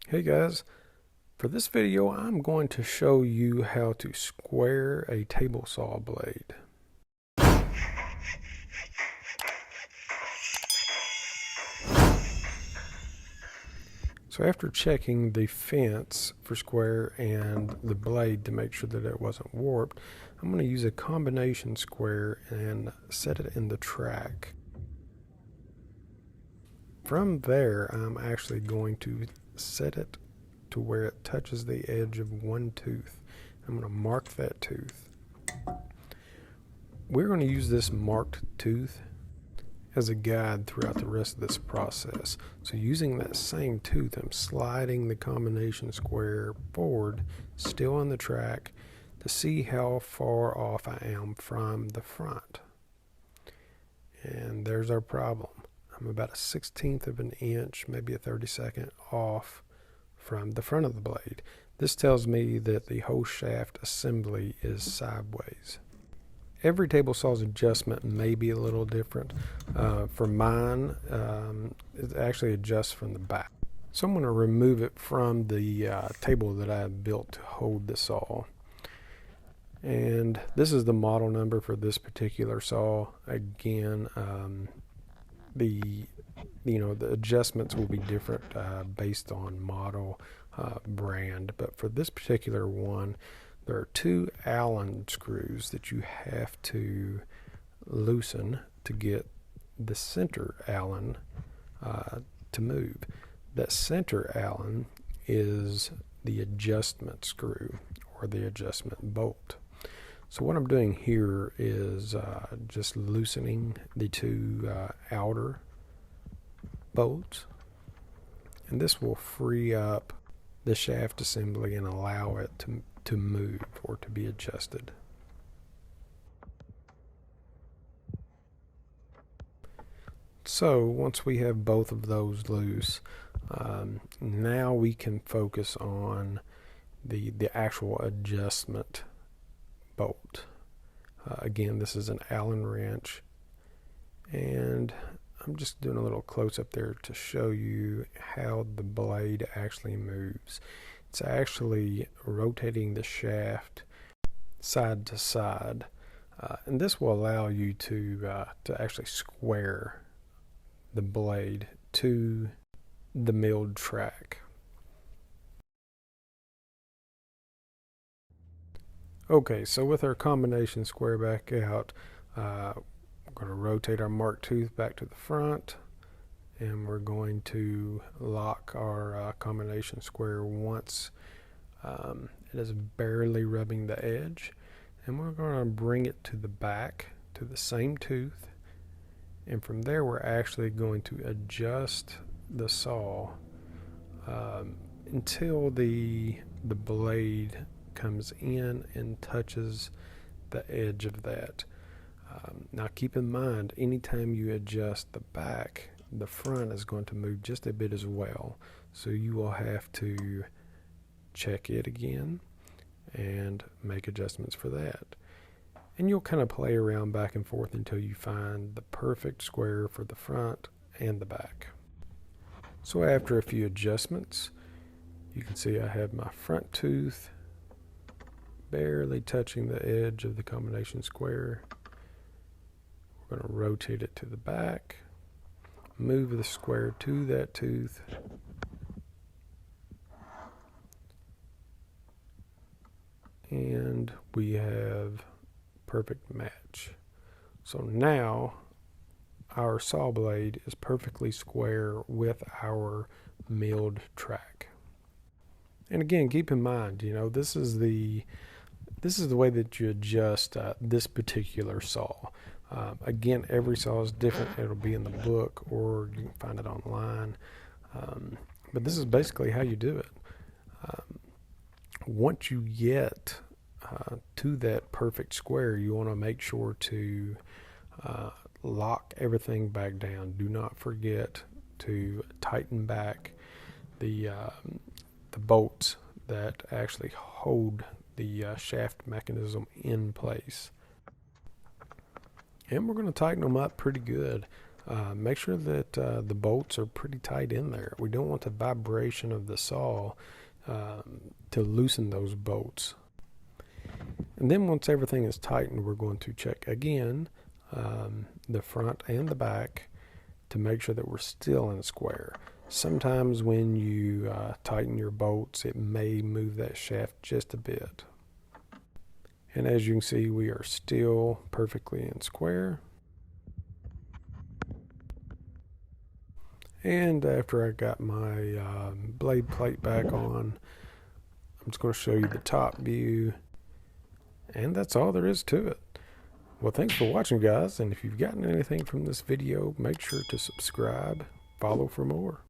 Hey guys, for this video I'm going to show you how to square a table saw blade. So after checking the fence for square and the blade to make sure that it wasn't warped, I'm going to use a combination square and set it in the track. From there I'm actually going to set it to where it touches the edge of one tooth. I'm going to mark that tooth. We're going to use this marked tooth as a guide throughout the rest of this process. So using that same tooth, I'm sliding the combination square forward, still on the track, to see how far off I am from the front. And there's our problem. I'm about a 1/16 of an inch, maybe a 32nd off from the front of the blade. This tells me that the whole shaft assembly is sideways. Every table saw's adjustment may be a little different. For mine, it actually adjusts from the back. So I'm going to remove it from the table that I built to hold the saw. And this is the model number for this particular saw. Again, the adjustments will be different based on model, brand, but for this particular one, there are 2 Allen screws that you have to loosen to get the center Allen to move. That center Allen is the adjustment screw or the adjustment bolt. So what I'm doing here is just loosening the 2 outer bolts, and this will free up the shaft assembly and allow it to move or to be adjusted. So once we have both of those loose, now we can focus on the actual adjustment bolt. Again, this is an Allen wrench, and I'm just doing a little close up there to show you how the blade actually moves. It's actually rotating the shaft side to side, and this will allow you to actually square the blade to the milled track. Okay, so with our combination square back out, we're going to rotate our marked tooth back to the front, and we're going to lock our combination square once it is barely rubbing the edge, and we're going to bring it to the back to the same tooth, and from there we're actually going to adjust the saw until the blade comes in and touches the edge of that. Now keep in mind, anytime you adjust the back, the front is going to move just a bit as well. So you will have to check it again and make adjustments for that. And you'll kind of play around back and forth until you find the perfect square for the front and the back. So after a few adjustments, you can see I have my front tooth barely touching the edge of the combination square. We're going to rotate it to the back, move the square to that tooth, and we have perfect match. So now our saw blade is perfectly square with our milled track. And again, keep in mind, this is the way that you adjust this particular saw. Again, every saw is different. It'll be in the book, or you can find it online. But this is basically how you do it. Once you get to that perfect square, you want to make sure to lock everything back down. Do not forget to tighten back the bolts that actually hold the shaft mechanism in place. And we're going to tighten them up pretty good. make sure that the bolts are pretty tight in there. We don't want the vibration of the saw to loosen those bolts. And then once everything is tightened, we're going to check again the front and the back to make sure that we're still in square. Sometimes when you tighten your bolts, it may move that shaft just a bit. And as you can see, we are still perfectly in square. And after I got my blade plate back on, I'm just going to show you the top view. And that's all there is to it. Well, thanks for watching, guys. And if you've gotten anything from this video, make sure to subscribe, follow for more.